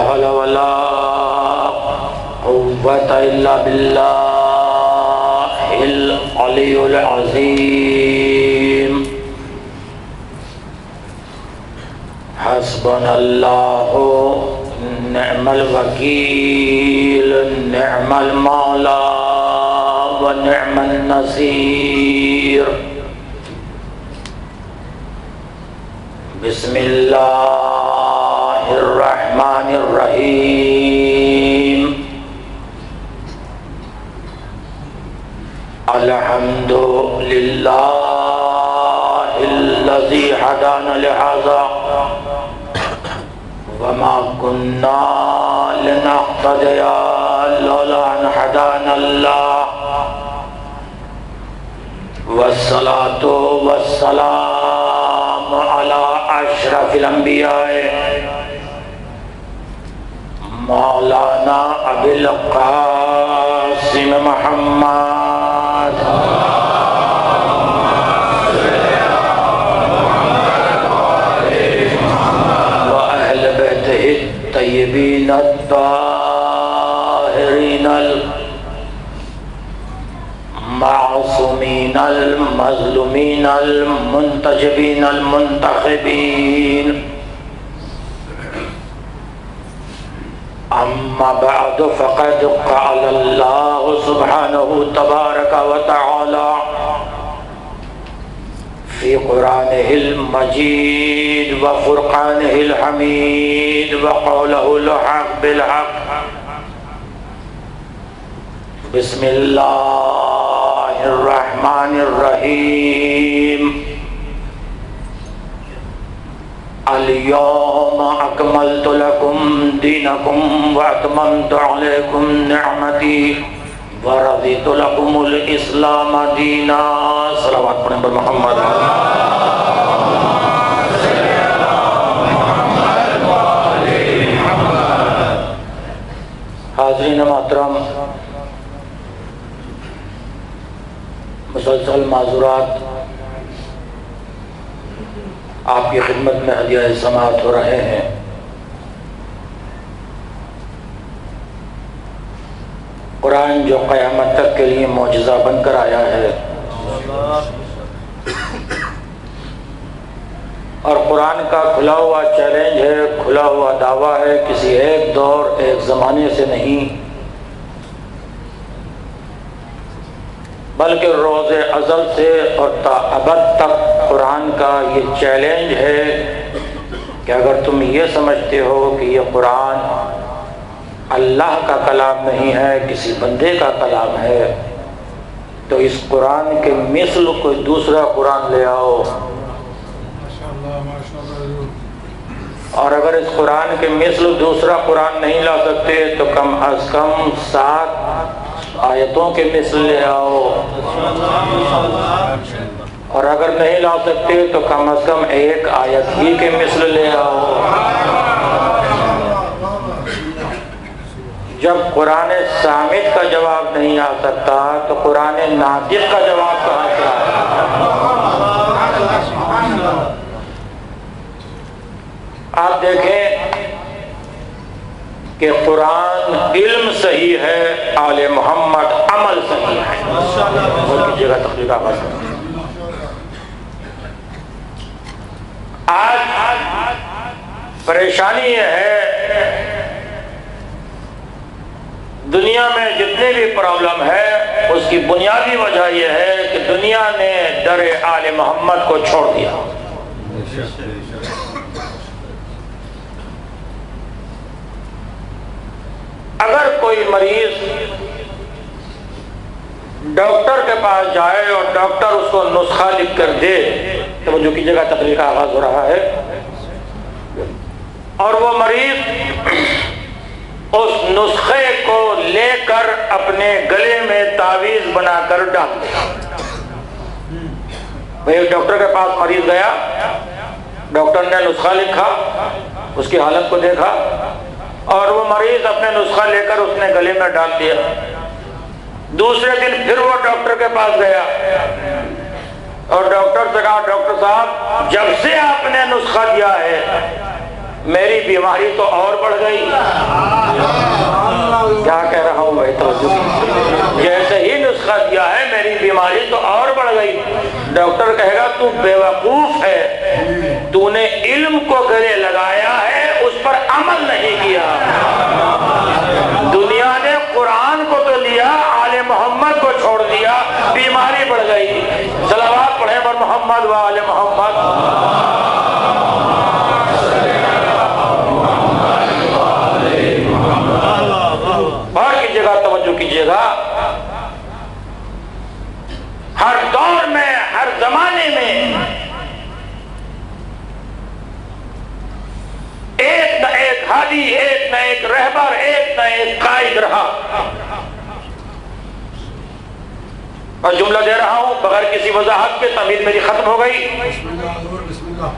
حول ولا قوة إلا بالله العلي العظيم. حسبنا الله نعم الوكيل نعم المولى ونعم النصير. بسم الله الرحمن الرحيم. الحمد لله الذي هدانا لهذا وما كنا لنهتدي لولا أن هدانا الله. والصلاة والسلام على أشرف الأنبياء مولانا أبي القاسم محمد وأهل بيته الطيبين الطاهرين المعصومين المظلومين المنتجبين المنتخبين. أما بعد فقد قال الله سبحانه تبارك وتعالى في قرآنه المجيد وفرقانه الحميد وقوله الحق بالحق. بسم الله الرحمن الرحيم. اليوم أكملت لكم دينكم وأتممت عليكم نعمتي ورضيت لكم الإسلام دينا. صلوات پڑھیں پر محمد. حاضرین محترم، مسلسل معذورات آپ کی خدمت میں ہدیہ سماعت ہو رہے ہیں. قرآن جو قیامت تک کے لیے معجزہ بن کر آیا ہے اور قرآن کا کھلا ہوا چیلنج ہے، کھلا ہوا دعویٰ ہے، کسی ایک دور ایک زمانے سے نہیں بلکہ روز ازل سے اور تا ابد تک قرآن کا یہ چیلنج ہے کہ اگر تم یہ سمجھتے ہو کہ یہ قرآن اللہ کا کلام نہیں ہے، کسی بندے کا کلام ہے، تو اس قرآن کے مثل کوئی دوسرا قرآن لے آؤ. اور اگر اس قرآن کے مثل دوسرا قرآن نہیں لا سکتے تو کم از کم 7 آیتوں کے مثل لے آؤ. اور اگر نہیں لا سکتے تو کم از کم 1 آیت ہی کے مثل لے آؤ. جب قرآن صامت کا جواب نہیں آ سکتا تو قرآن ناطق کا جواب کہاں سے آئے؟ آپ دیکھیں کہ قرآن علم صحیح ہے، آل محمد عمل صحیح ہے. بول کیجیے گا تقریر آواز. آج پریشانی یہ ہے دنیا میں جتنے بھی پرابلم ہے اس کی بنیادی وجہ یہ ہے کہ دنیا نے در آل محمد کو چھوڑ دیا. اگر کوئی مریض ڈاکٹر کے پاس جائے اور ڈاکٹر اس کو نسخہ لکھ کر دے، توجہ کیجیے گا تقریر کا آغاز ہو رہا ہے، اور وہ مریض اس نسخے کو لے کر اپنے گلے میں تعویذ بنا کر ڈال دے. بھئی ڈاکٹر کے پاس مریض گیا، ڈاکٹر نے نسخہ لکھا، اس کی حالت کو دیکھا اور وہ مریض اپنے نسخہ لے کر اس نے گلے میں ڈال دیا. دوسرے دن پھر وہ ڈاکٹر کے پاس گیا اور ڈاکٹر سے کہا ڈاکٹر صاحب جب سے آپ نے نسخہ دیا ہے میری بیماری تو اور بڑھ گئی. کیا کہہ رہا ہوں بھائی توجہ. جیسے ہی نسخہ دیا ہے میری بیماری تو اور بڑھ گئی. ڈاکٹر کہے گا تو بیوقوف ہے, تو نے علم کو گلے لگایا ہے, اس پر عمل نہیں کیا. دنیا نے قرآن کو تو لیا, آل محمد کو چھوڑ دیا, بیماری بڑھ گئی. صلوات پڑھیں پر محمد و آل محمد. باہر کیجیے گا, توجہ کیجیے گا. ہر دور میں, ہر زمانے میں ایک نہ ایک ہادی, ایک نہ ایک رہبر, ایک نہ ایک قائد رہا. اور جملہ دے رہا ہوں بغیر کسی وضاحت کے, تمہید میری ختم ہو گئی.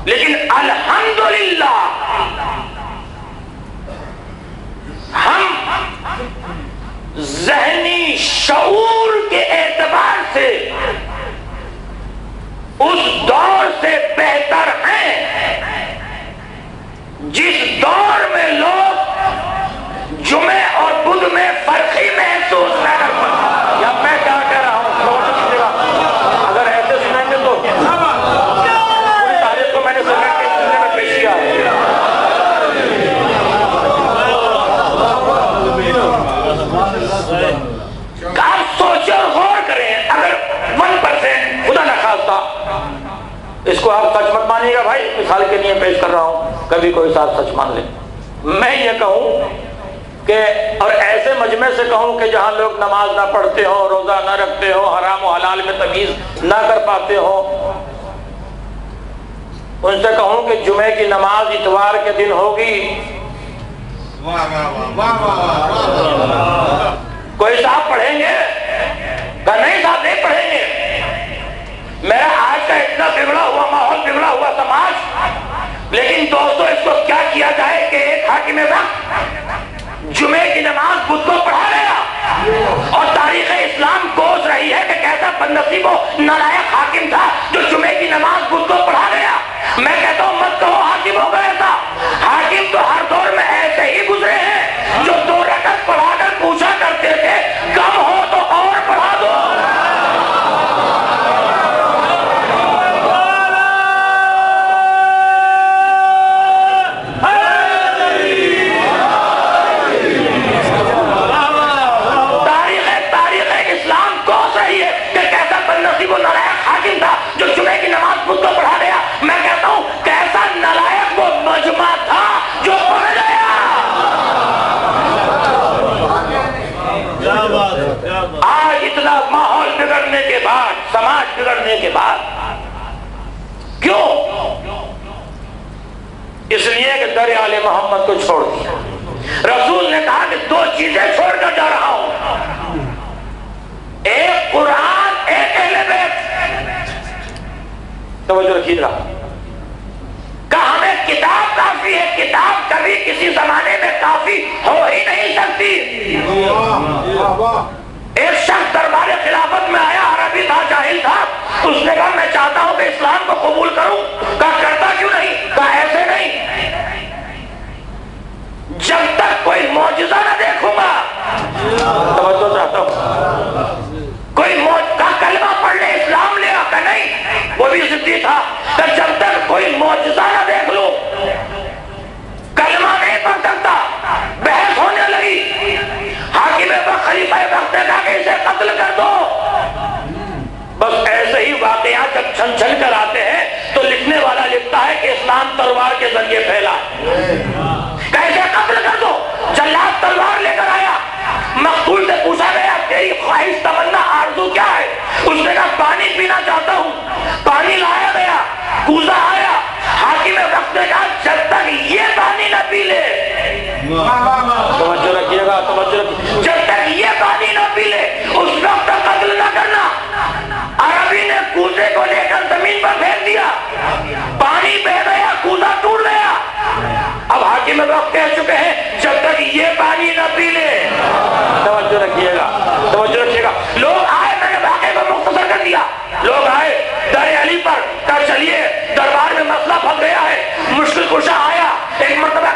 لیکن الحمدللہ ہم ذہنی شعور کے اعتبار سے اس دور سے بہتر ہیں جس دور میں لوگ جمعے اور بدھ میں فرق ہی محسوس نہ کر پاتے. یا میں کیا کہہ رہا ہوں, اگر ایسے سنیں گے تو پوری تاریخ کو میں نے سمجھ کے سننے میں پیش کیا ہے. آپ سوچیں اور غور کریں. اگر 1% خدا نہ خواستہ, اس کو آپ سچ مت مانیے گا بھائی, مثال کے لیے پیش کر رہا ہوں, کبھی کوئی صاحب سچ مان لے. میں یہ کہوں کہ, اور ایسے مجمع سے کہوں کہ جہاں لوگ نماز نہ پڑھتے ہوں, روزہ نہ رکھتے ہوں, حرام و حلال میں تمیز نہ کر پاتے ہوں, ان سے کہوں کہ جمعے کی نماز اتوار کے دن ہوگی, کوئی صاحب پڑھیں گے؟ کہ نہیں صاحب نہیں پڑھیں گے. میرا آج کا اتنا بگڑا ہوا ماحول, بگڑا ہوا سماج, لیکن دوستو اس کو کیا کیا جائے کہ ایک حاکم وقت جمعے کی نماز بدھ کو پڑھا گیا, اور تاریخ اسلام کوس رہی ہے کہ کیسا بدنصیب و نالائق حاکم تھا جو جمعے کی نماز بدھ کو پڑھا گیا. میں کہتا ہوں مت کہو حاکم ہو گیا تھا, حاکم تو ہر دور میں ایسے ہی گزرے ہیں جو 2 رکعت پڑھا کر پوچھا کرتے تھے کم ہو تو اور پڑھا دو. تاریخ اسلام کوس رہی ہے کہ کیسا بدنصیب و نالائق حاکم تھا جو جمعے کی نماز بدھ کو پڑھا گیا. میں کہتا ہوں کیسا نالائق وہ مجمع تھا جو پڑھ گیا. آج اتنا ماحول بگڑنے کے بعد, سماج بگڑنے کے بعد, کیوں؟ اس لیے کہ در آل محمد کو چھوڑ دیا. رسول نے کہا کہ 2 چیزیں چھوڑ کر جا رہا ہوں, ایک قرآن, ایک اہل بیت. توجہ رکھیے گا. کہ ہمیں کتاب کافی ہے, کتاب کبھی کسی زمانے میں کافی ہو ہی نہیں سکتی. ایک شخص دربار خلافت میں آیا, عربی تھا, جاہل تھا. اس نے کہا میں چاہتا ہوں کہ اسلام کو قبول کروں. کہا کرتا کیوں نہیں؟ کہا ایسے نہیں, جب تک کوئی معجزہ نہ دیکھوں گا. توجہ چاہتا ہوں. کوئی کا کلمہ پڑھ لے, اسلام لے. کہ نہیں, وہ بھی ضدی تھا کہ جب تک کوئی معجزہ نہ دیکھ لوں کلمہ نہیں پڑھ سکتا. بحث ہونے لگی. حاکم وقت, خلیفہ وقت نے کہا کہ اسے قتل کر دو. بس ایسے ہی واقعات جب چھن چھن کر آتے ہیں تو لکھنے والا لکھتا ہے کہ اسلام تلوار کے ذریعے پھیلا. کیسے قتل کر دو؟ جلاد تلوار لے کر آیا. مقتول سے پوچھا گیا تیری خواہش, تمنا, آرزو کیا ہے؟ اس نے کہا پانی پینا چاہتا ہوں. پانی لایا گیا, کوزہ آیا. حاکم وقت نے کہا جب تک یہ پانی نہ پی لے, توجہ رکھیے گا, توجہ رکھیے, جب تک یہ پانی نہ پی لے اس وقت تک قتل نہ کرنا. عربی نے کوزے کو لے کر زمین پر پھینک دیا, پانی بہ گیا, کوزہ ٹوٹ گیا. اب حاکم وقت کہہ چکے ہیں جب تک یہ پانی نہ پی لے. توجہ رکھیے گا, توجہ رکھیے گا. لوگ آئے, میں نے واقعے کو مختصر کر دیا. لوگ آئے در علی پر, کہا چلیے دربار میں مسئلہ پھنس گیا ہے. مشکل کشا آیا, ایک مرتبہ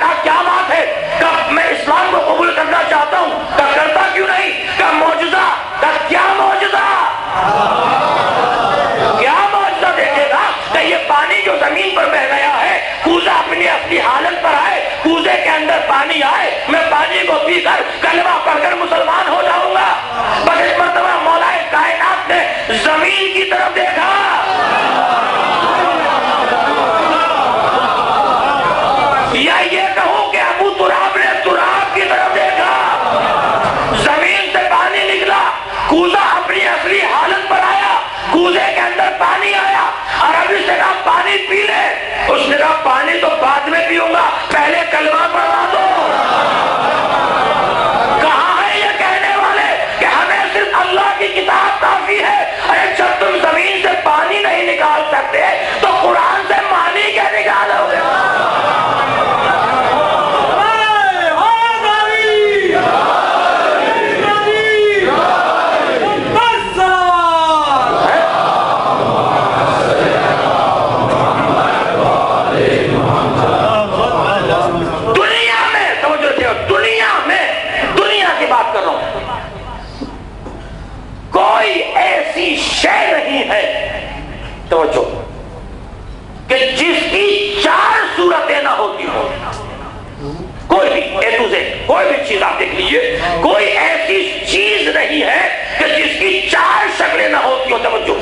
کوئی بھی چیز آپ دیکھ لیجئے، کوئی ایسی چیز نہیں ہے کہ جس کی 4 شکلیں نہ ہوتی ہو. توجہ،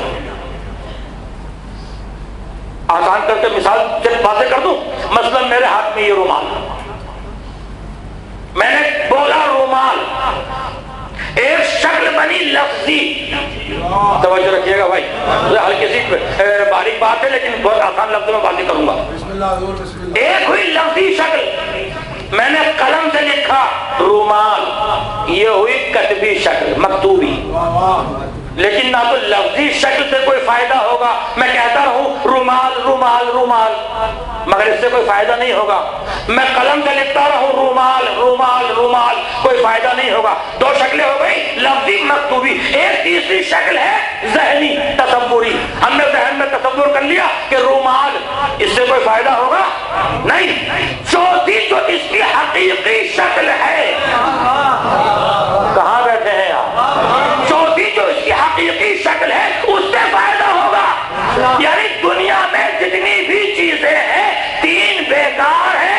آسان کر کے مثال صرف واضح کر دوں. مثلا میرے ہاتھ میں یہ رومال، میں نے بولا رومال، ایک شکل بنی لفظی. توجہ رکھیے گا بھائی، ہلکی سی باریک بات ہے لیکن بہت آسان لفظوں میں باتیں کروں گا. ایک ہوئی لفظی شکل، میں نے قلم سے لکھا رومال، یہ ہوئی کتبی شکل، مکتوبی. لیکن نہ تو لفظی شکل سے کوئی فائدہ ہوگا، میں کہتا رہوں رومال رومال رومال، مگر اس سے کوئی فائدہ نہیں ہوگا. میں قلم سے لکھتا رہوں رومال رومال رومال، کوئی فائدہ نہیں ہوگا. 2 شکلیں ہو گئی، لفظی مکتوبی. ایک تیسری شکل ہے ذہنی تصوری. ہم نے ذہن میں تصور کر لیا کہ رومال، اس سے کوئی فائدہ ہوگا نہیں. چوتھی جو اس کی حقیقی شکل ہے، کہاں بیٹھے ہیں آپ؟ چوتھی جو اس کی حقیقی شکل ہے اس سے فائدہ ہوگا. یعنی دنیا میں جتنی بھی چیزیں ہیں 3 بیکار ہیں.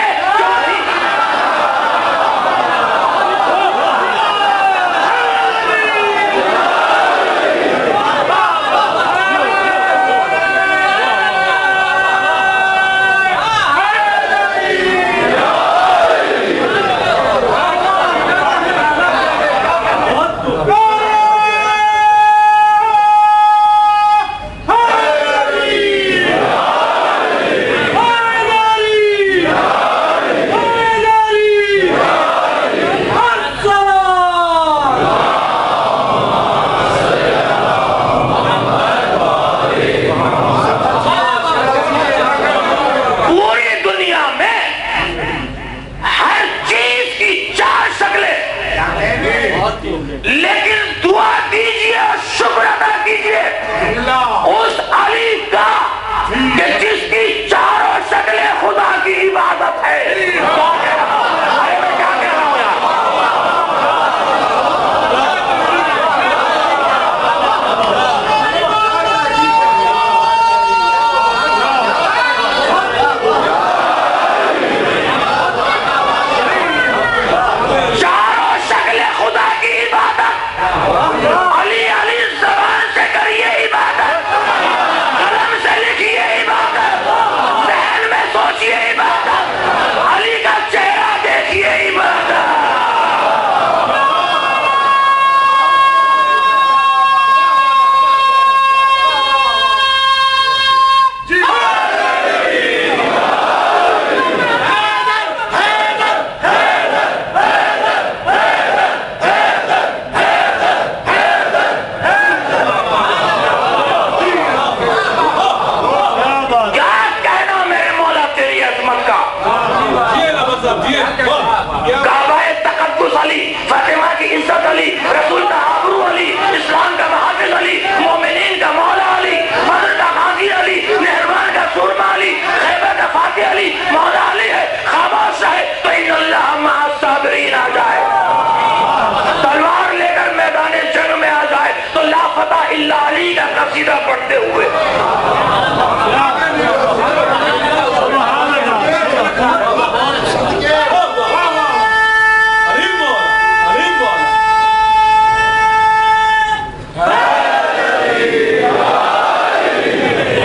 پڑھتے ہوئے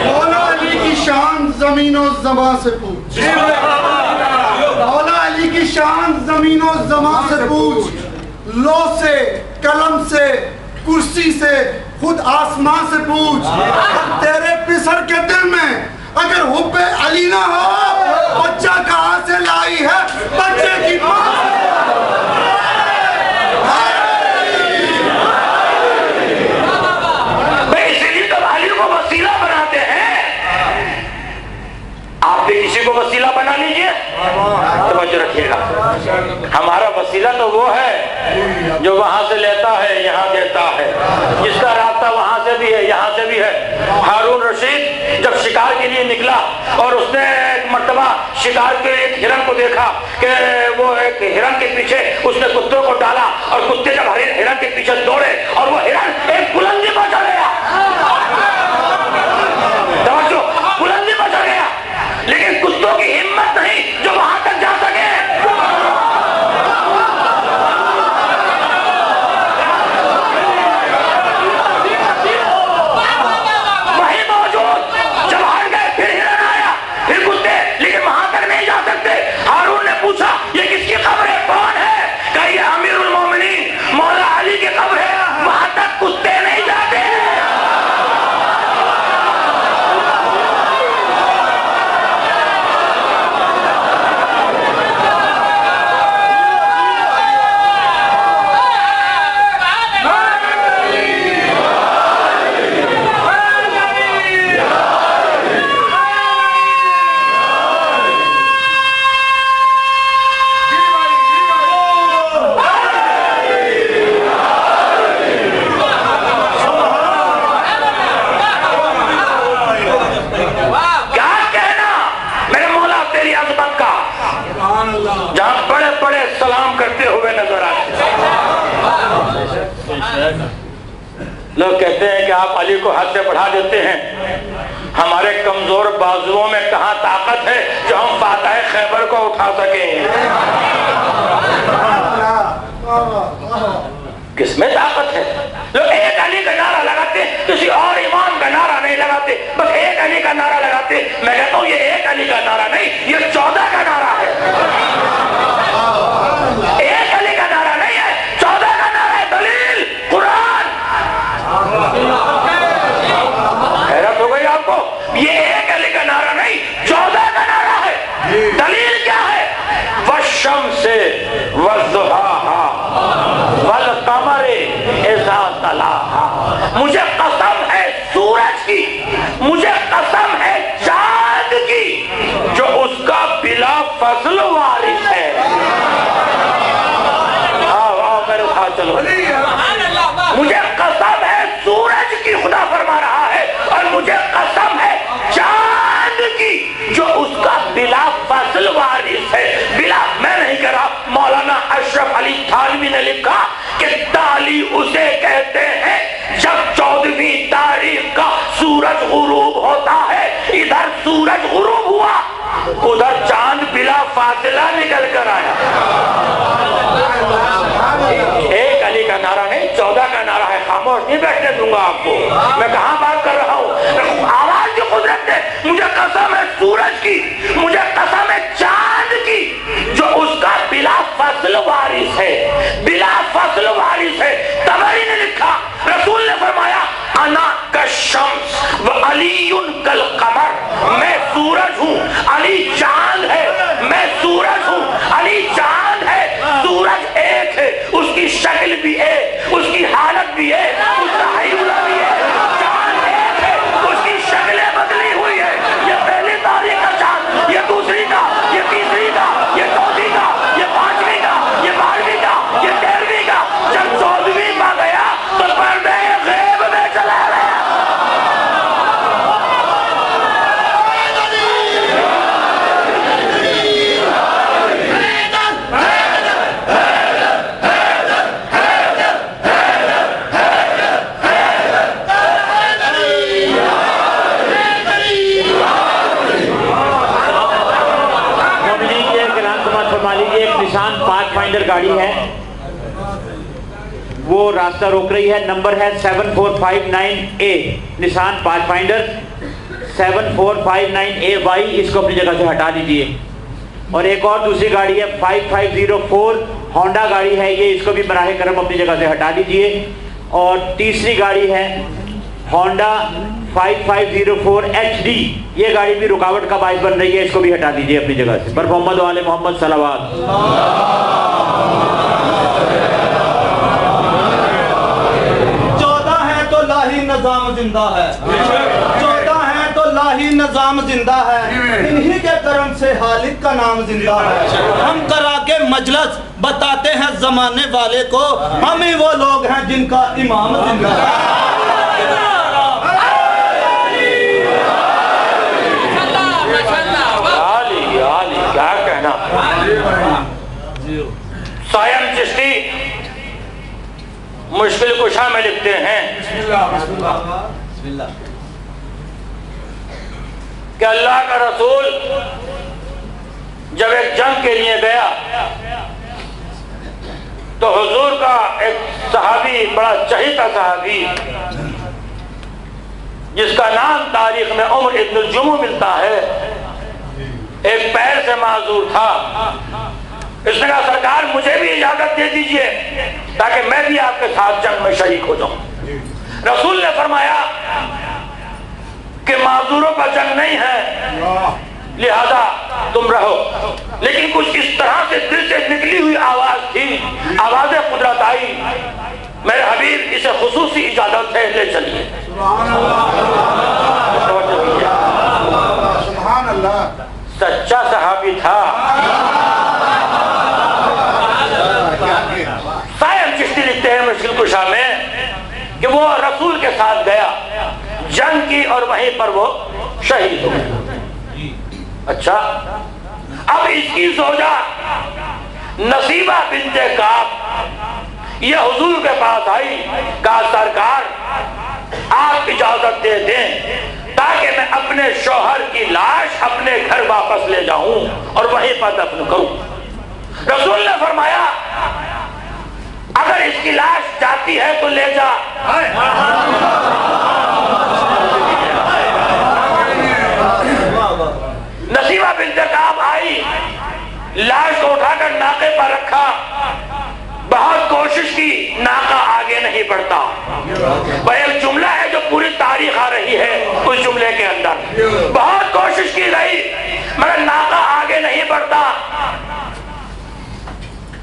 مولا علی کی شان زمین و زمان سے پوچھ، مولا علی کی شان زمین و زمان سے پوچھ، لو سے، قلم سے، کرسی سے، خود آسمان سے پوچھ. تیرے پسر کے دل میں اگر حب علی نہ ہو، بچہ کہاں سے لائی ہے بچے کی ماں. اسی لیے تو علی کو وسیلہ بناتے ہیں. آپ بھی کسی کو وسیلہ بنا لیجئے. توجہ رکھیے گا، ہمارا وسیلہ تو وہ ہے جو وہاں سے لیتا ہے یہاں دیتا ہے، جس کا رابطہ وہاں سے بھی ہے یہاں سے بھی ہے. ہارون رشید جب شکار کے لیے نکلا اور اس نے ایک مرتبہ شکار کے ایک ہرن کو دیکھا کہ وہ ایک ہرن کے پیچھے اس نے کتوں کو ڈالا اور کتے جب ہرن کے پیچھے دوڑے اور وہ ہرن ایک بلندی پر چڑھ گیا. توجہ، بلندی پر چڑھ گیا، لیکن کتوں کی ہمت نہیں جو وہاں تک جا سکے. لوگ کہتے ہیں کہ آپ علی کو حد سے بڑھا دیتے ہیں. ہمارے کمزور بازوؤں میں کہاں طاقت ہے جو ہم فاتح خیبر کو اٹھا سکیں؟ کس میں طاقت ہے؟ لوگ ایک علی کا نعرہ لگاتے، کسی اور امام کا نعرہ نہیں لگاتے، بس ایک علی کا نعرہ لگاتے. میں کہتا ہوں یہ ایک علی کا نعرہ نہیں، یہ 14 کا نعرہ ہے. ایک علی کا نعرہ نہیں ہے، 14 کا نعرہ ہے. دلیل قرآن. حیرت ہو گئی آپ کو؟ یہ ایک علی کا نعرہ نہیں، 14 کا نعرہ ہے. دلیل کیا ہے؟ والشمس والضحاہا والقمر اذا تلاہا. مجھے قسم ہے سورج کی، مجھے قسم ہے چاند کی، جو اس کا بلا فضل وارث ہے. آؤ آؤ میرے ساتھ چلو. مجھے قسم ہے سورج کی، خدا فرما رہا ہے، اور مجھے قسم ہے چاند کی، جو اس کا بلا فضل وارث ہے. بلا میں نہیں کہہ رہا. مولانا اشرف علی تھانوی نے لکھا کہ تالی اسے کہتے ہیں جب 14ویں تاریخ کا سورج غروب ہوتا ہے. ادھر سورج غروب ہوا، ادھر چاند بلا فاصلہ نکل کر آیا. ایک علی کا نعرہ نہیں، 14 کا نعرہ ہے. خاموش نہیں بیٹھنے دوں گا آپ کو. میں کہاں بات کر رہا ہوں؟ آواز کی قدرت ہے. مجھے قسم ہے سورج کی، مجھے قسم ہے چاند کی، جو اس کا بلا فصل وارث ہے. بلا فصل وارث ہے. طبری نے لکھا، رسول نے فرمایا انا کالشمس و علی کالقمر. میں سورج ہوں، علی چاند ہے. میں سورج ہوں، علی چاند ہے. سورج ایک ہے، اس کی شکل بھی ہے، اس کی حالت بھی ہے، اس کا حیولہ بھی ہے. چاند ایک ہے، اس کی شکلیں بدلی ہوئی ہے. یہ پہلی تاریخ کا چاند، یہ دوسری کا، یہ تیسری کا، یہ چوتھی کا، یہ 5ویں کا، یہ 12ویں کا، یہ 13ویں کا. جب 14ویں پا گیا تو پردے غیب میں چلا گیا. نشان پاتھ فائنڈر گاڑی ہے، وہ راستہ روک رہی ہے. نمبر ہے 7459A. نشان پاتھ فائنڈر 7459AY. اس کو اپنی جگہ سے ہٹا دیجئے. اور ایک اور دوسری گاڑی ہے 5504 ہونڈا گاڑی ہے، یہ اس کو بھی براہ کرم اپنی جگہ سے ہٹا دیجئے. اور تیسری گاڑی ہے ہونڈا 5504HD. یہ گاڑی بھی رکاوٹ کا باعث بن رہی ہے، اس کو بھی ہٹا دیجئے اپنی جگہ سے. پر محمد و آل محمد صلوات. 14 ہے تو لاہی نظام زندہ ہے. 14 ہے تو لاہی نظام زندہ ہے. انہی کے کرم سے خالق کا نام زندہ ہے. ہم کرا کے مجلس بتاتے ہیں زمانے والے کو، ہم ہی وہ لوگ ہیں جن کا امام زندہ ہے. کیا کہنا. سائم چشتی مشکل کشا میں لکھتے ہیں کہ اللہ کا رسول جب ایک جنگ کے لیے گیا تو حضور کا ایک صحابی، بڑا چہیتا صحابی، جس کا نام تاریخ میں عمر ابن الجمو ملتا ہے، ایک پیر سے معذور تھا. اس نے کہا سرکار مجھے بھی اجازت دے دیجئے تاکہ میں بھی آپ کے ساتھ جنگ میں شریک ہو جاؤں. رسول نے فرمایا کہ معذوروں کا جنگ نہیں ہے، لہذا تم رہو. لیکن کچھ اس طرح سے دل سے نکلی ہوئی آواز تھی، آواز قدرت آئی، میرے حبیب اسے خصوصی اجازت ہے، لے چلیے. سبحان اللہ. سچا صحابی تھا. سائم چشتی لکھتے ہیں مشکل کشا میں کہ وہ رسول کے ساتھ گیا، جنگ کی، اور وہیں پر وہ شہید ہو گیا. اچھا، اب اس کی زوجہ نصیبہ بنت کعب یہ حضور کے پاس آئی، کہا سرکار اجازت دے دیں تاکہ میں اپنے شوہر کی لاش اپنے گھر واپس لے جاؤں اور وہیں پر دفن کروں۔ رسول نے فرمایا اگر اس کی لاش جاتی ہے تو لے جا، نصیبہ بنت کعب آئی، لاش کو اٹھا کر ناقے پر رکھا، بہت کوشش کی، ناقہ آگے نہیں بڑھتا۔ وہ ایک جملہ ہے جو پوری تاریخ آ رہی ہے اس جملے کے اندر، بہت کوشش کی گئی مگر ناقہ آگے نہیں بڑھتا۔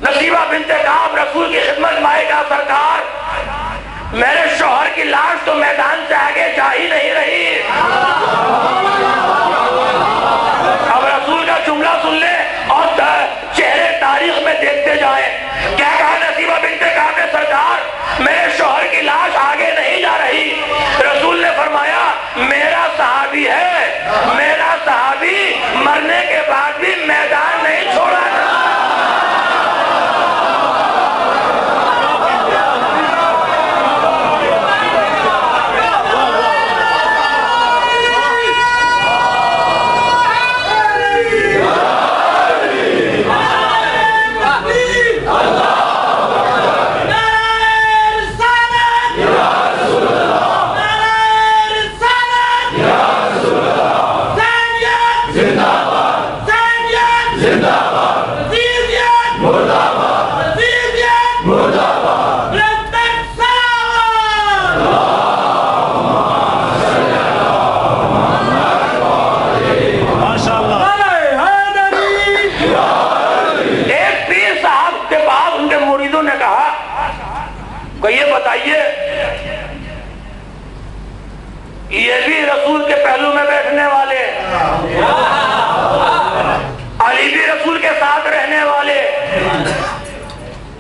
نصیبہ بنت کعب رسول کی خدمت میں آئے گا، سرکار میرے شوہر کی لاش تو میدان سے آگے جا ہی نہیں رہی۔ اب رسول کا جملہ سن لے اور چہرے تاریخ میں دیکھتے جائیں۔ کیا کہا نصیبہ بنت کعب نے؟ سرکار میرے شوہر کی لاش آگے نہیں جا رہی۔ رسول نے فرمایا میرا صحابی ہے، میرا صحابی مرنے کے بعد بھی میدان نہیں چھوڑا۔ یہ بتائیے یہ بھی رسول کے پہلو میں بیٹھنے والے، علی بھی رسول کے ساتھ رہنے والے،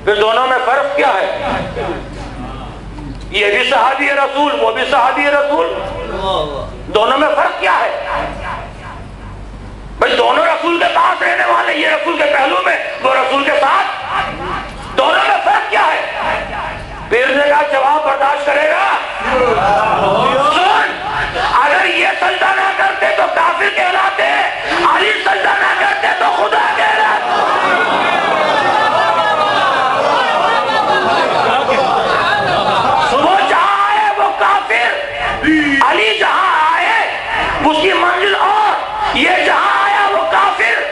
پھر دونوں میں فرق کیا ہے؟ یہ بھی صحابی رسول، وہ بھی صحابی رسول، دونوں میں فرق کیا ہے؟ بھئی دونوں رسول کے پاس رہنے والے، یہ رسول کے پہلو میں، وہ رسول کے ساتھ، دونوں میں فرق کیا ہے؟ پیر نے کہا جواب برداشت کرے گا؟ سن، اگر یہ سجدہ نہ کرتے تو کافر کہلاتے، علی سجدہ نہ کرتے تو خدا کہلاتے۔ وہ جہاں آئے وہ کافر، علی جہاں آئے اس کی منزل اور، یہ جہاں آیا وہ کافر،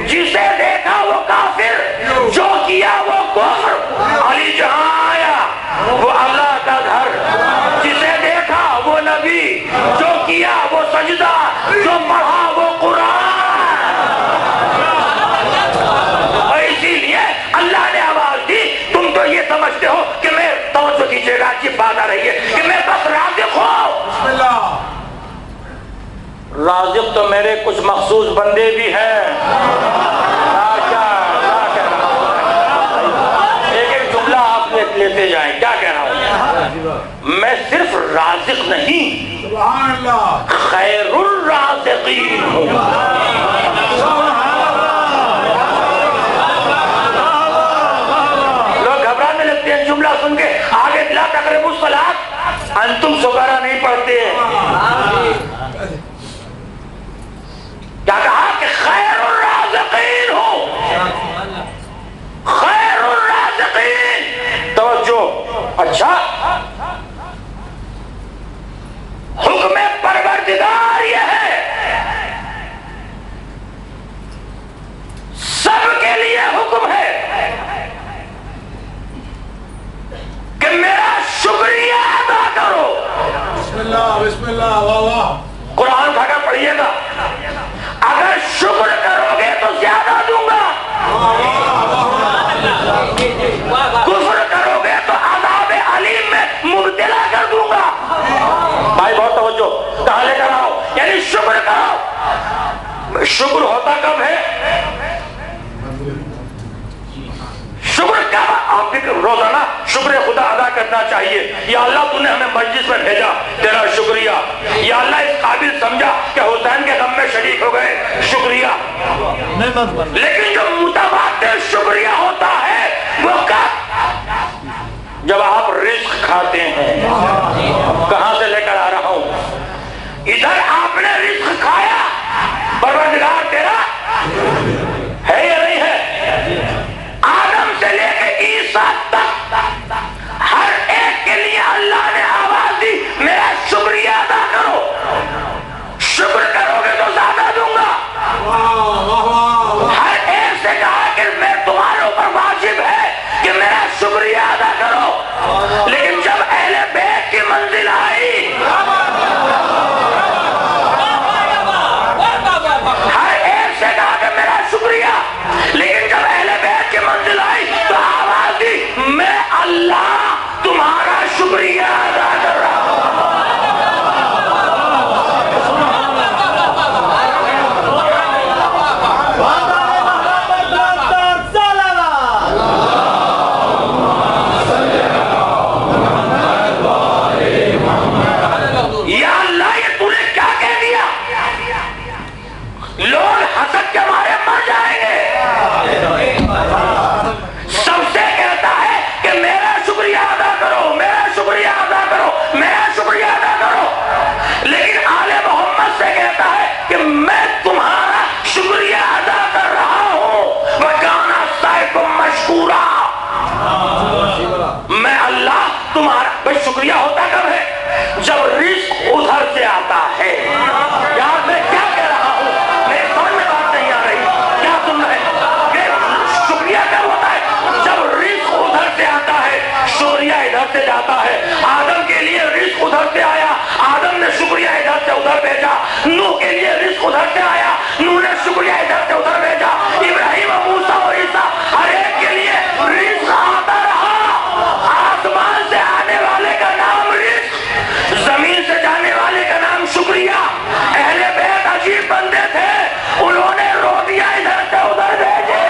جسے دیکھا وہ کافر، جو کیا وہ کفر۔ علی جہاں آیا وہ اللہ کا گھر، جسے دیکھا وہ نبی، جو کیا وہ سجدہ، جو پڑھا وہ قرآن۔ اور اسی لیے اللہ نے آواز دی، تم تو یہ سمجھتے ہو کہ میں، توجہ کیجئے گا، اچھی بات آ رہی ہے، کہ میں بس رازق ہوں۔ رازق تو میرے کچھ مخصوص بندے بھی ہیں۔ لیتے جائیں، کیا کہہ رہا ہوں؟ میں صرف رازق نہیں، سبحان اللہ، خیر الرازقین ہوں۔ لوگ گھبرانے لگتے ہیں جملہ سن کے، آگے لا تقربوا الصلاۃ، انتم سکارا نہیں پڑھتے ہیں۔ کیا کہا کہ خیر الرازقین ہوں، خیر الرازقین۔ توجہ، اچھا حکم پروردگار یہ ہے، سب کے لیے حکم ہے کہ میرا شکریہ ادا کرو۔ بسم اللہ بسم اللہ، واہ واہ۔ قرآن اٹھا کر پڑھیے گا، اگر شکر کرو گے تو زیادہ دوں گا، کفر کرو گے تو عذاب علیم میں مبتلا کر دوں گا۔ بھائی بہت توجہ، کہاں لے کر آؤ؟ یعنی شکر کرو۔ شکر ہوتا کب ہے؟ شکر کب؟ آپ بھی روزانہ شکر خدا ادا کرنا چاہیے۔ یا اللہ تو نے ہمیں مجلس میں بھیجا، تیرا شکریہ۔ یا اللہ اس قابل سمجھا کہ حسین کے غم میں شریک ہو گئے، شکریہ۔ لیکن جو متبادل شکریہ ہوتا ہے وہ کب؟ جب آپ رزق کھاتے ہیں۔ کہاں سے لے کر آ رہا ہوں؟ ساتھ تک ہر ایک کے لیے اللہ نے آواز دی میرا شکریہ ادا کرو، شکر کرو گے تو زیادہ دوں گا۔ ہر ایک سے کہا کہ میں تمہارے اوپر واجب ہے کہ میرا شکریہ ادا کرو، لیکن جب اہل بیت کی منزل آئی ہر ایک سے کہا کہ میرا شکریہ، لیکن جب اہل بیت کی منزل آئی تو آواز دی میں اللہ تمہارا شکریہ ادا کر رہا ہوں۔ یا اللہ یہ تو نے کیا کہہ دیا؟ لوگ حسد کے مارے مر جائیں گے، سب سے کہتا ہے کہ میرا شکریہ ادا کرو، میرا شکریہ ادا کرو، میرا شکریہ ادا کرو، لیکن آل محمد سے کہتا ہے کہ میں تمہارا شکریہ ادا کر رہا ہوں۔ وَكَانَ سَعْيُكُمْ مَشْكُورًا، میں اللہ تمہارا۔ بھائی شکریہ ہوتا کب ہے؟ جب رزق ادھر سے آتا ہے۔ یار میں کیا کہہ رہا ہوں؟ میرے سمجھ میں بات نہیں آ رہی، کیا سن رہے ہیں؟ شکریہ کب ہوتا ہے؟ جب رزق ادھر سے آتا ہے، شکریہ ادھر سے جاتا ہے۔ آدم کے لیے رزق ادھر سے آیا، آدم نے شکریہ ادھر سے ادھر بھیجا۔ نوح کے لیے رزق ادھر سے آیا، نوح نے شکریہ ادھر سے ادھر بھیجا۔ ابراہیم، موسیٰ اور عیسیٰ ہر ایک کے لیے رزق آتا رہا۔ آسمان سے آنے والے کا نام رزق، زمین سے جانے والے کا نام شکریہ۔ اہل بیت عجیب بندے تھے، انہوں نے روٹیاں ادھر سے ادھر بھیجے۔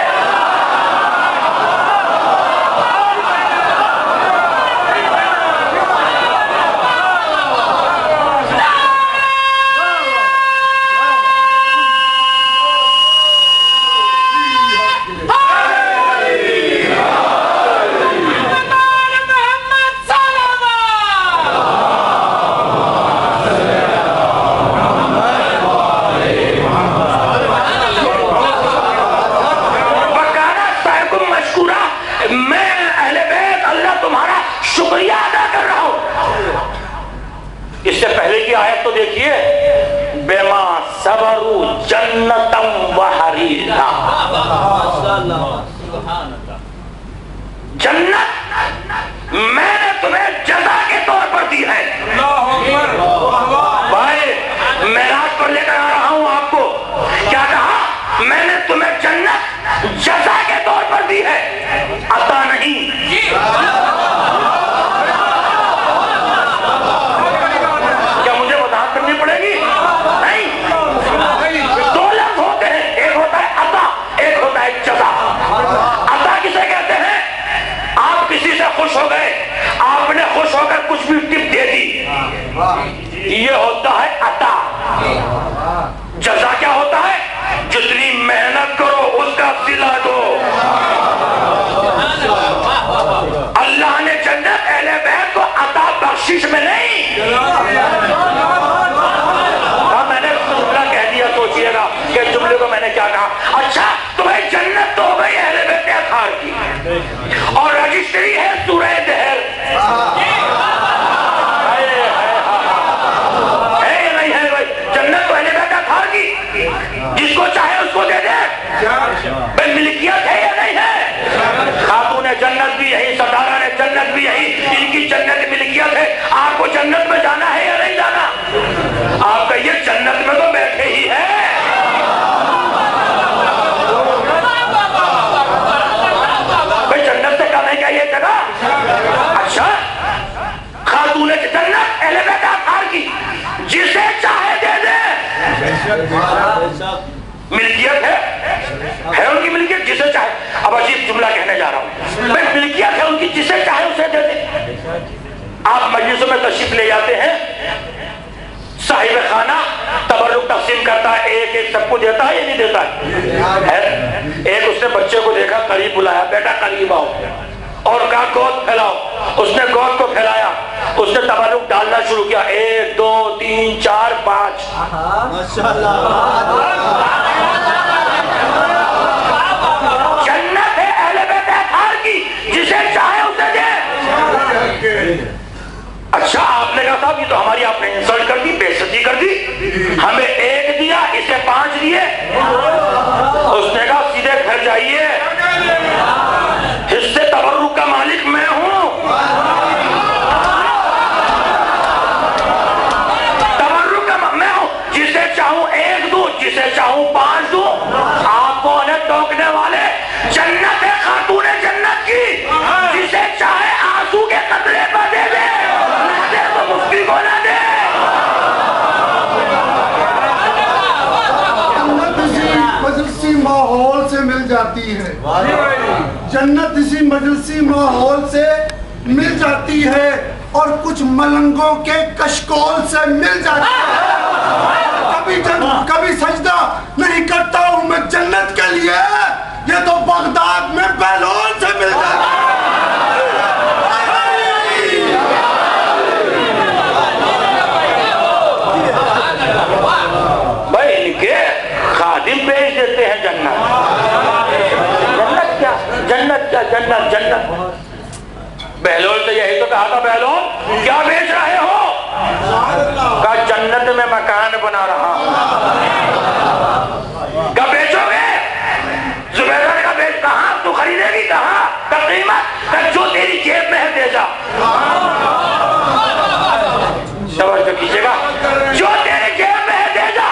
میں اہل بیت اللہ تمہارا شکریہ ادا کر رہا ہوں۔ اس سے پہلے کی آیت تو دیکھیے، بما صبروا جنتا وحریرا، جنت میں نے تمہیں جزا کے طور پر دی ہے۔ بھائی معراج پر لے کر آ رہا ہوں آپ کو، کیا کہا؟ میں نے تمہیں جنت جزا کے طور پر دی ہے، عطا نہیں۔ کیا مجھے وضاحت کرنی پڑے گی؟ نہیں، دو لفظ ہوتے ہیں، ایک ہوتا ہے عطا، ایک ہوتا ہے جزا۔ عطا کسے کہتے ہیں؟ آپ کسی سے خوش ہو گئے، آپ نے خوش ہو کر کچھ بھی ٹپ دے دی، یہ ہوتا ہے عطا۔ جزا کیا ہوتا ہے؟ جتنی محنت کرو اس کا صلہ دو۔ اللہ نے جنت اہل بیت کو عطا بخشش میں نہیں۔ میں نے جملہ کہہ دیا، سوچئے گا کہ جملے کو میں نے کیا کہا۔ اچھا تمہیں جنت تو ہو گئی اہل بیت اطہار کی، اور رجسٹری ہے سورہ دہر، ہے یا نہیں ہے؟ بھائی جنت تو اہل بیت اطہار کی، جس کو چاہے اس کو دے دے۔ بھائی ملکیت ہے یا نہیں ہے؟ خاتون جنت بھی یہی، ستارہ نے جنت بھی یہی، ان کی جنت ملکیت ہے۔ آپ کو جنت میں جانا ہے یا نہیں جانا؟ آپ کہیے جنت میں تو بیٹھے ہی ہے۔ بھائی جنت سے کم ہے کیا یہ جگہ؟ اچھا خاتون جنت اہل بیت اطہار کی، جسے چاہے دے دے۔ ملکیت ہے ان کی ملکیت، جسے چاہے۔ اب عجیب جملہ کہنے جا رہا ہوں، بھائی ملکیت ہے ان کی، جسے چاہے اسے دے دے۔ آپ مجلسوں میں تشریف لے جاتے ہیں، صاحب خانہ تبرک تقسیم کرتا ہے، ایک ایک سب کو دیتا ہے یا نہیں دیتا ہے؟ ایک اس نے بچے کو دیکھا، قریب بلایا، بیٹا قریب آؤ، اور کہا گود پھیلاؤ۔ اس نے گود کو پھیلایا، اس نے تبرک ڈالنا شروع کیا، 1 2 3 4 5۔ جنت ہے اہل بیت اطہار کی، جسے اچھا آپ نے کہا صاحب یہ تو ہماری آپ نے انسلٹ کر دی، بے عزتی کر دی، ہمیں 1 دیا اسے 5 دیے۔ اس نے کہا سیدھے گھر جائیے، حصے تبرک کا مالک میں ہوں، تبرک کا میں ہوں، جسے چاہوں 1 دوں، جسے چاہوں 5 دوں۔ آپ کو انہیں ٹوکنے والے، جنت ہے خاتون جنت کی، جسے چاہے آنسو کے قطرے پر دے دے، نہ دے تو مفتی کو نہ دے۔ جنت اسی مجلسی ماحول سے مل جاتی ہے، جنت اسی مجلسی ماحول سے مل جاتی ہے اور کچھ ملنگوں کے کشکول سے مل جاتی ہے۔ کبھی سجدہ نہیں کرتا ہوں میں جنت کے لیے، یہ تو بغداد میں بیلون سے مل جاتا ہے۔ بھائی ان کے خادم بھیج دیتے ہیں جنت، جنت کیا جنت کیا جنت جنت۔ بہلول سے یہی تو کہا تھا، بہلول کیا بیچ رہے ہو؟ کہا جنت میں مکان بنا رہا ہوں۔ کہا بیچو گے؟ زبیدہ نے کہا بیچ، کہاں تو خریدے گی؟ کہاں کا قیمت؟ کہا جو تیری جیب میں ہے دے جا۔ توجہ کیجیے گا، جو تیری جیب میں ہے دے جا۔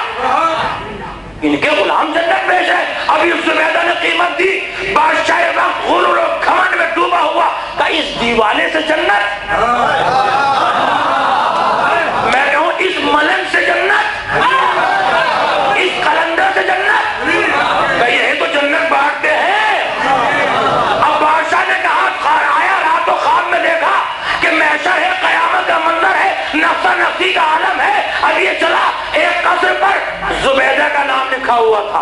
ان کے غلام جنت بیچ ہے۔ ابھی اس زبیدہ نے قیمت دی، بادشاہ وقت غرور و گھمنڈ میں ڈوبا ہوا، کہا اس دیوانے سے جنت، میں کہوں اس ملنگ سے جنت، اس قلندر سے جنت، کہا یہی تو جنت بانٹتے ہیں۔ اب بادشاہ نے کہا آیا رات و خواب میں دیکھا کہ محشر ہے، قیامت کا منظر ہے، نفسا نفسی کا عالم ہے۔ اب یہ چلا ایک قصر پر زبیدہ کا نام لکھا ہوا تھا،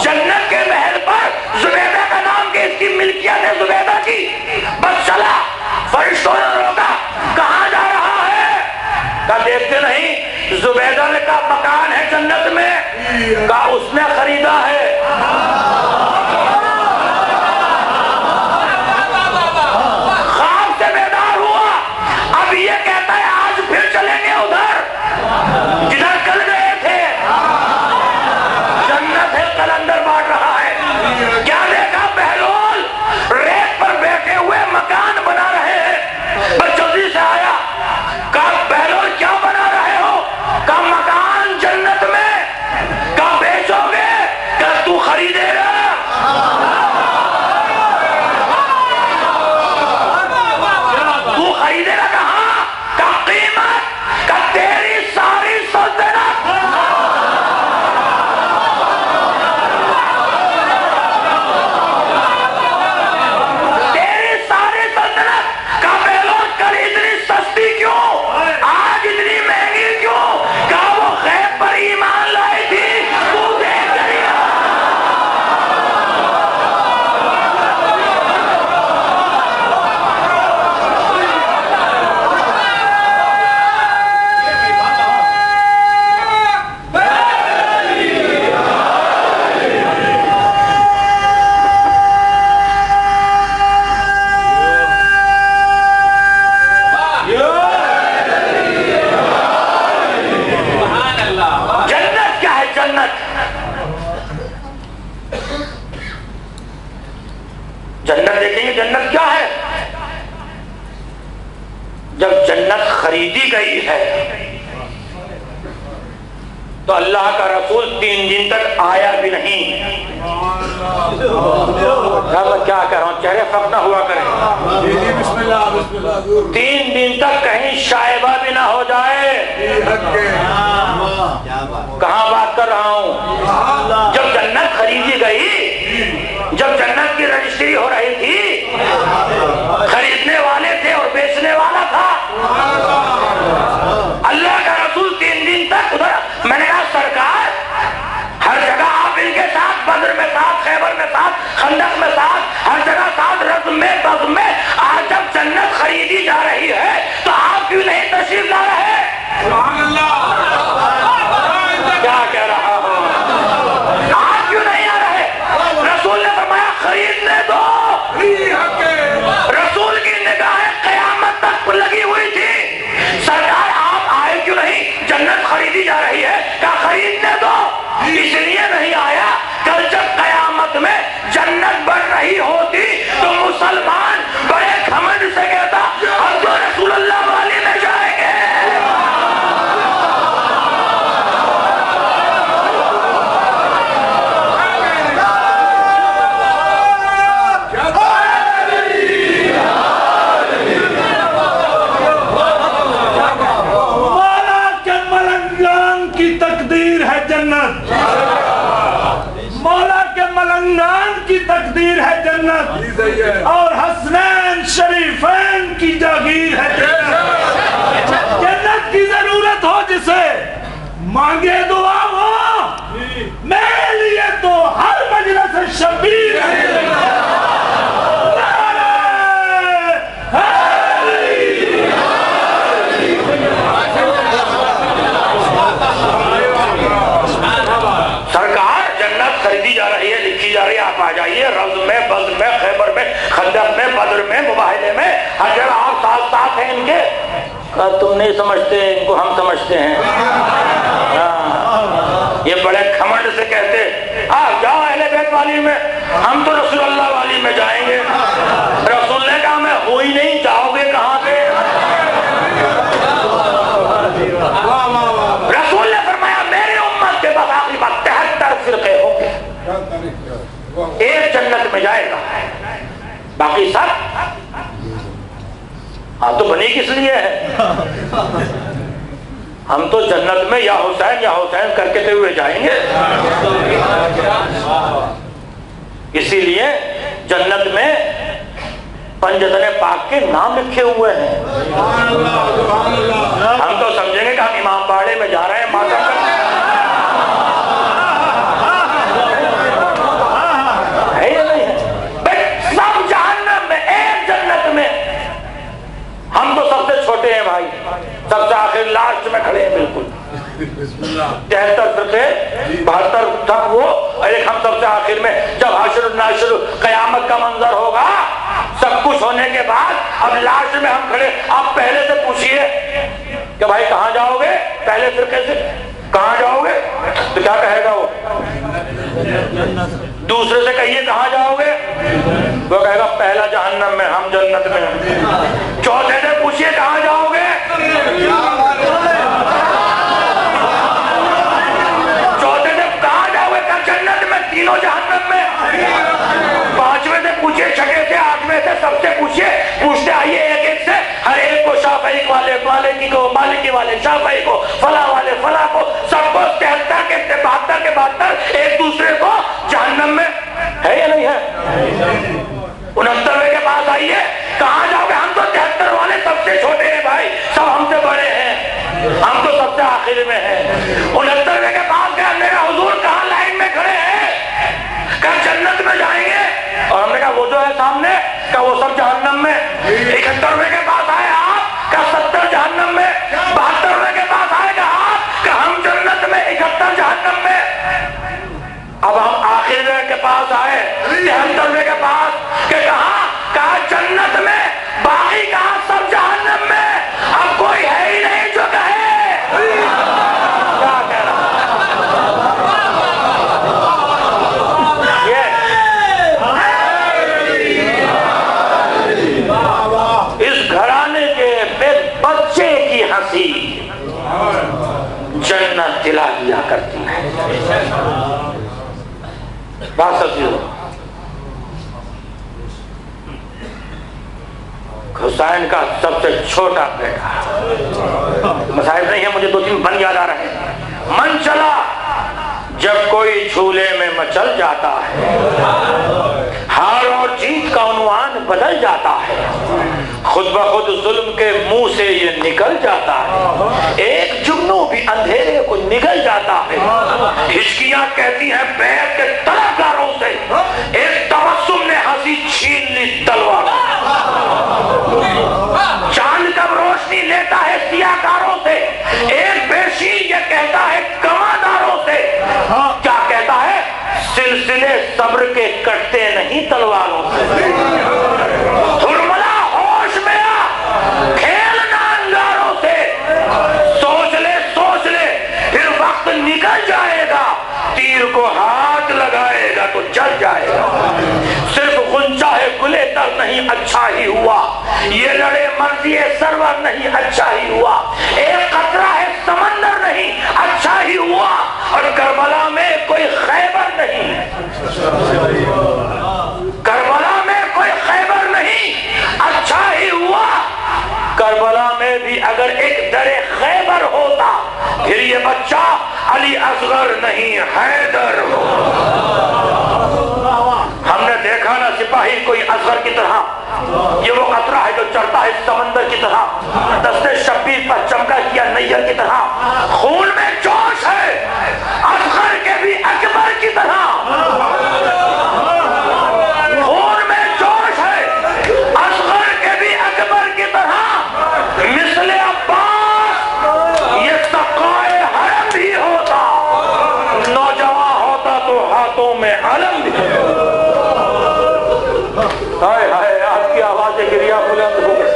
جنت کے محل پر زبیدہ کا نام، کہ اس کی ملکیت ہے زبیدہ کی۔ بس چلا، فرشتوں نے روکا، کہاں جا رہا ہے؟ کہا دیکھتے نہیں، زبیدہ نے کہا مکان ہے جنت میں، کہا اس نے خریدا ہے۔ خواب سے بیدار ہوا، اب یہ کہتا ہے آج پھر چلیں گے ادھر جدھر کل گئے تھے، جنت ہے قلندر بانٹ رہا ہے۔ کیا دیکھا بہلول؟ ریت پر بیٹھے ہوئے مکان بنا رہے ہیں۔ بس جلدی سے آیا، کہا بہلول کیا بنا رہے ہو؟ کہا مکان جنت میں۔ کہا بیچو گے؟ کہا تو خریدے گا؟ تو خریدے گا کہاں؟ کہا قیمت، کہا تیری ساری سلطنت، تیری ساری سلطنت۔ کہا بہلول کل اتنی سستی کیوں؟ آج اتنی مہنگی کیوں؟ کہا وہ غیب پر ایمان لائی تھی، تو دیکھ کر جنت کیا ہے؟ جنت جنت دیکھیں گے جنت کیا ہے؟ جب جنت خریدی گئی ہے تو اللہ کا رسول 3 دن تک آیا بھی نہیں۔ میں کیا کہہ رہا ہوں، چہرے فق نہ ہوا کریں۔ 3 دن تک کہیں شائبہ بھی نہ ہو جائے۔ کہاں بات کر رہا ہوں؟ جب جنت خریدی گئی، جب جنت کی رجسٹری ہو رہی تھی، خریدنے والے تھے اور بیچنے والا تھا۔ اللہ کا رسول 3 دن تک ادھر، میں نے کہا سرکار ہر جگہ آپ ان کے ساتھ، بدر میں ساتھ، خیبر میں ساتھ، خندق میں ساتھ، ہر جگہ ساتھ، رزم میں بزم میں، آج جب جنت خریدی جا رہی ہے تو آپ کیوں نہیں تشریف لا رہے؟ سبحان اللہ، کیا کہہ رہا ہوں، آپ کیوں نہیں آ رہے؟ رسول نے فرمایا خریدنے دو، نگاہیں قیامت تک لگی ہوئی تھی. سرکار آپ آئے کیوں نہیں؟ جنت خریدی جا رہی ہے. کیا خریدنے دو؟ اس لیے نہیں آیا. کل جب قیامت میں جنت بڑھ رہی ہوتی تو مسلمان بڑے گھمنڈ سے کہتا ہم تو رسول اللہ والی میں جائیں گے. کی تقدیر ہے جنت اور حسنین شریفین کی جاگیر ہے جنت. جنت کی ضرورت ہو جسے مانگے دعا ہو میرے لیے تو ہر مجلس شبیر ہے. خریدی جا رہی ہے، لکھی جا رہی ہے. آپ آ جائیے. روض میں، بدر میں، خیبر میں، خندق میں، بدر میں، مباہلے میں ہر جگہ آپ ساتھ ساتھ ہیں ان کے. تم نہیں سمجھتے، ان کو ہم سمجھتے ہیں. یہ بڑے کھمنڈ سے کہتے آپ جاؤ اہل بیت والی میں، ہم تو رسول اللہ والی میں جائیں گے. رسول نے کہا میں ہو ہی نہیں، جاؤ گے کہاں سے؟ رسول نے فرمایا میری امت کے بعد آخری بات 73 فرقے ہوں گے. ایک جنت میں جائے گا، باقی سب ہم تو بنی کس لیے ہے؟ ہم تو جنت میں یا حسین کر کے ہوئے جائیں گے. اسی لیے جنت میں پنجتن پاک کے نام لکھے ہوئے ہیں. ہم تو سمجھیں گے کہ ہم امام باڑے میں جا رہے ہیں ماتم کرنے. سب جہنم میں، ایک جنت میں. ہم تو سب سے چھوٹے ہیں بھائی، سب سے آخر لاسٹ میں کھڑے ہیں. بالکل 73 فرقے 72 تک وہ، ایک ہم سب سے آخر میں. جب حشر ناشر قیامت کا منظر ہوگا سب کچھ ہونے کے بعد اب لاسٹ میں ہم کھڑے. آپ پہلے سے پوچھئے کہ بھائی کہاں جاؤ گے؟ پہلے فرقے سے کہاں جاؤ گے؟ تو کیا کہے گا وہ؟ دوسرے سے کہیے کہاں جاؤ گے؟ وہ کہے گا پہلا جہنم میں، ہم جنت میں. چوتھے سے پوچھئے کہاں جاؤ گے؟ چوتھے سے کہاں جاؤ گے؟ کہ جنت میں، تینوں جہنم میں. پانچویں سے پوچھئے، چھٹے سے، آٹھویں سے، سب سے پوچھئے. پوچھتے آئیے ایک ایک سے، ہر ایک کو شافعی والے مالکی کو، مالکی والے شافعی کو، فلاں والے فلاں کو، سب کو 73 کے 72 کے 72 ایک دوسرے کو جہنم میں ہے یا نہیں ہے؟ 69ویں کے پاس آئیے کہاں جاؤ گے؟ ہم تو 73 والے سب سے چھوٹے ہیں بھائی، سب ہم سے بڑے ہیں، ہم تو سب سے آخر میں ہیں. 69ویں کے پاس گیا، میرا حضور کہاں لائن میں کھڑے ہیں؟ کہ جنت میں جائیں گے. اور ہم نے کہا وہ جو ہے سامنے، کہ وہ سب جہنم میں. 71ویں کے پاس آئے آپ، کہ 70 جہنم میں. 72ویں کے پاس آئے گا آپ، کہ ہم جنت میں، 71 جہنم میں. اب ہم آخر کے پاس آئے 73ویں کے پاس، کہ کہاں جنت میں، باقی کہاں سب جہنم میں. اب کوئی ہے ہی نہیں جو کہے. کیا کہہ رہا اس گھرانے کے بچے کی ہنسی جنت دلا دیا کرتی ہے. بات سمجھو. حسین کا سب سے چھوٹا بیٹا، مصائب نہیں ہے، مجھے 2-3 بن یاد آ رہے ہیں. من چلا جب کوئی جھولے میں مچل جاتا ہے، ہار اور جیت کا عنوان بدل جاتا ہے، خود بخود ظلم کے منہ سے یہ نکل جاتا ہے، ایک جگنو بھی اندھیرے کو نگل جاتا ہے. ہچکیاں کہتی ہیں بیعت کے طلبگاروں سے، ایک تبسم نے ہنسی چھین لی تلوار. چاند کب روشنی لیتا ہے سیاہ کاروں سے، ایک بیشیر یہ کہتا ہے کمانداروں سے. کیا کہتا ہے؟ سلسلے صبر کے کٹتے نہیں تلواروں سے. تھرملا ہوش نہیں اچھا ہی ہوا، یہ لڑے مرضی سرور نہیں اچھا ہی ہوا، ایک قطرہ ہے سمندر نہیں اچھا ہی ہوا، اور کربلا میں کوئی خیبر نہیں، کربلا میں کوئی خیبر نہیں اچھا ہی ہوا۔ کربلا میں بھی اگر ایک در خیبر ہوتا پھر یہ بچہ علی اصغر نہیں حیدر ہو۔ ہم نے دیکھا نا سپاہی کوئی اصغر کی طرح، یہ وہ قطرہ ہے جو چڑھتا ہے سمندر کی طرح، دستے شبیر پر چمکا کیا نیر کی طرح، خون میں جوش ہے اصغر کے بھی اکبر کی طرح، خون میں جوش ہے اصغر کے بھی اکبر کی طرح، مثل عباس یہ سقائے حرم بھی ہوتا، نوجوان ہوتا تو ہاتھوں میں علم بھی ہوتا۔ ہائے ہائے آپ کی آوازیں گریا بلند ہو گئی۔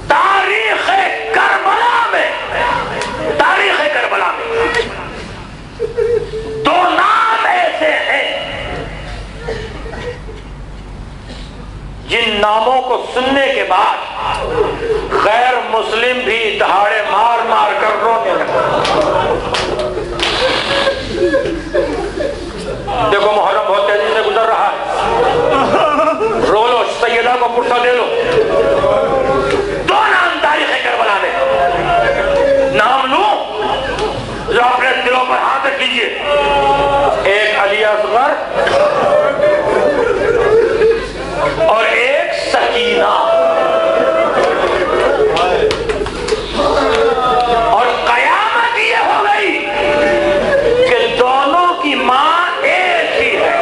تاریخ کربلا میں دو نام ایسے ہیں جن ناموں کو سننے کے بعد غیر مسلم بھی دہاڑے مار مار کر رونے لگے۔ دیکھو محرم بہت تیزی سے گزر رہا ہے، رو لو سیدہ کو پرسہ دے لو۔ دو نام تاریخ کربلا میں، نام لوں جو اپنے دلوں پر ہاتھ کیجئے، ایک علی اصغر اور ایک سکینہ، اور قیامت یہ ہو گئی کہ دونوں کی ماں ایک ہی ہے۔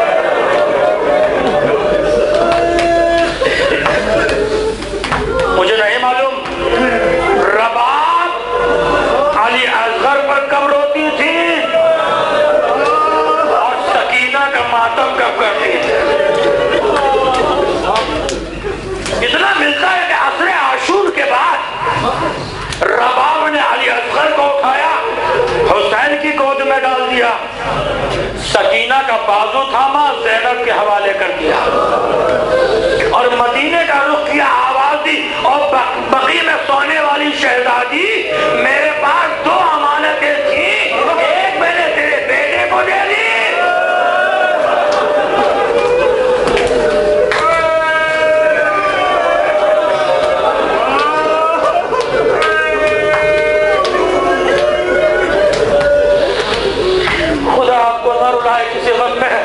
مجھے نہیں معلوم رباب علی اصغر پر کب روتی تھی اور سکینہ کا ماتم کب کرتی تھی۔ اتنا ملتا ہے کہ عصر عاشور کے بعد رباب نے علی اصغر کو اٹھایا، حسین کی گود میں ڈال دیا، سکینہ کا بازو تھاما، زینب کے حوالے کر دیا، اور مدینے کا رخ کیا، آواز دی، اور بقی میں سونے والی شہزادی میرے پاس دو امانتیں تھیں، ایک میں نے تیرے بیٹے کو دے دی، خدا آپ کو نہ رلائے کسی غم میں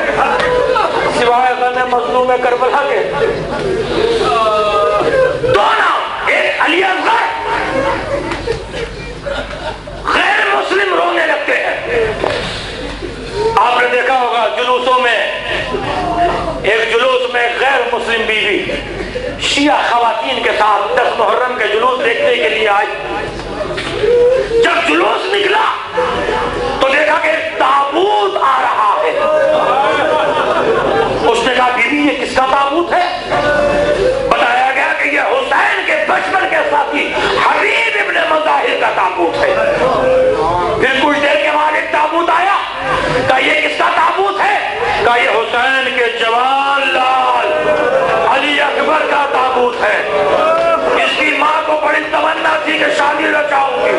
سوائے غم مظلوم کربلا کے۔ دو نام، ایک علی اصغر، غیر مسلم رونے لگتے ہیں۔ آپ نے دیکھا ہوگا جلوسوں میں، ایک جلوس میں غیر مسلم بیوی شیعہ خواتین کے ساتھ 10 محرم کے جلوس دیکھنے کے لیے آئی۔ جب جلوس نکلا تو دیکھا کہ ایک تابوت آ رہا ہے۔ اس نے کہا بیوی یہ کس کا تابوت ہے؟ بتایا گیا کہ یہ حسین کے بچپن کے ساتھی حبیب ابن مظاہر کا تابوت ہے۔ پھر کچھ دیر کے بعد ایک تابوت آیا، کہا یہ کس کا تابوت ہے؟ کہا یہ حسین کے جوان لال علی اکبر کا تابوت ہے، اس کی ماں کو بڑی تمنا تھی کہ شادی رچاؤں گی۔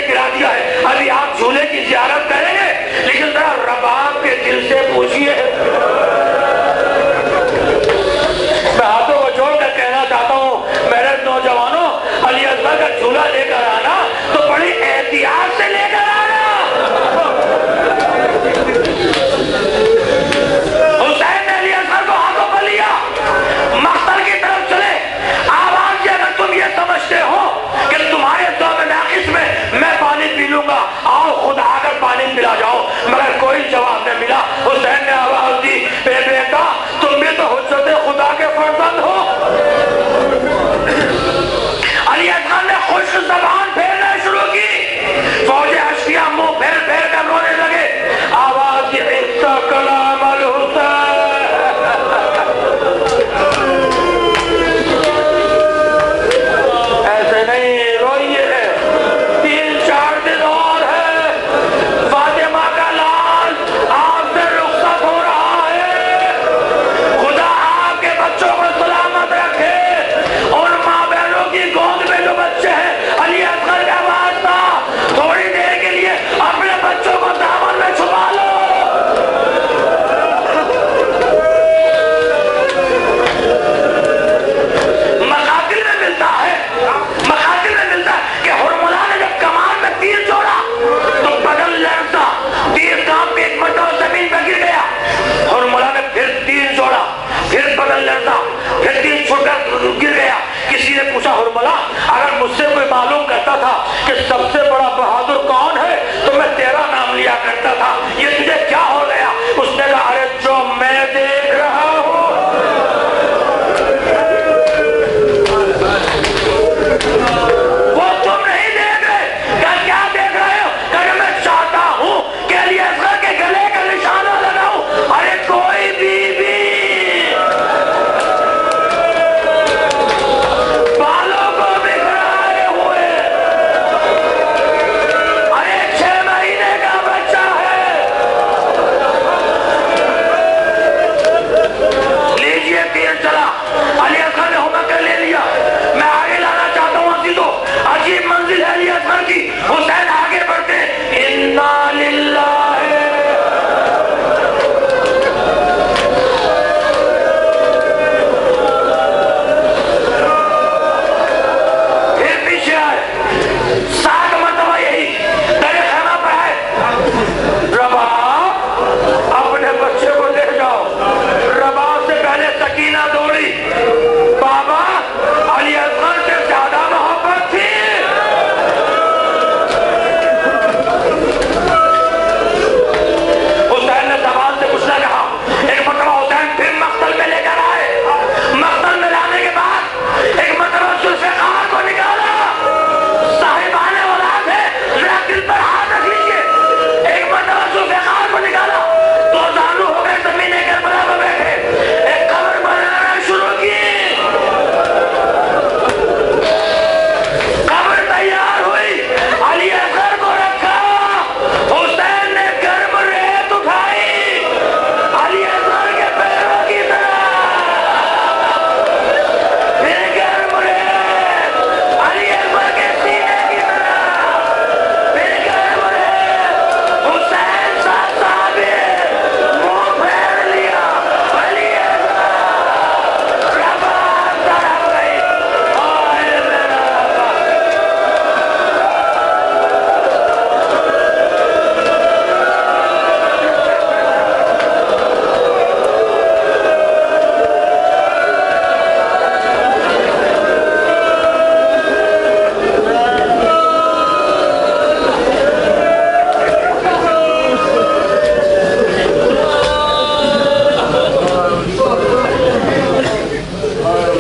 سے گرا دیا ہے. ابھی آپ جھولے کی زیارت کریں گے لیکن ذرا رباب کے دل سے پوچھیے. میں ہاتھوں کو جوڑ کر کہنا چاہتا ہوں میرے نوجوانوں، علی اکبر کا جھولا لے کر آنا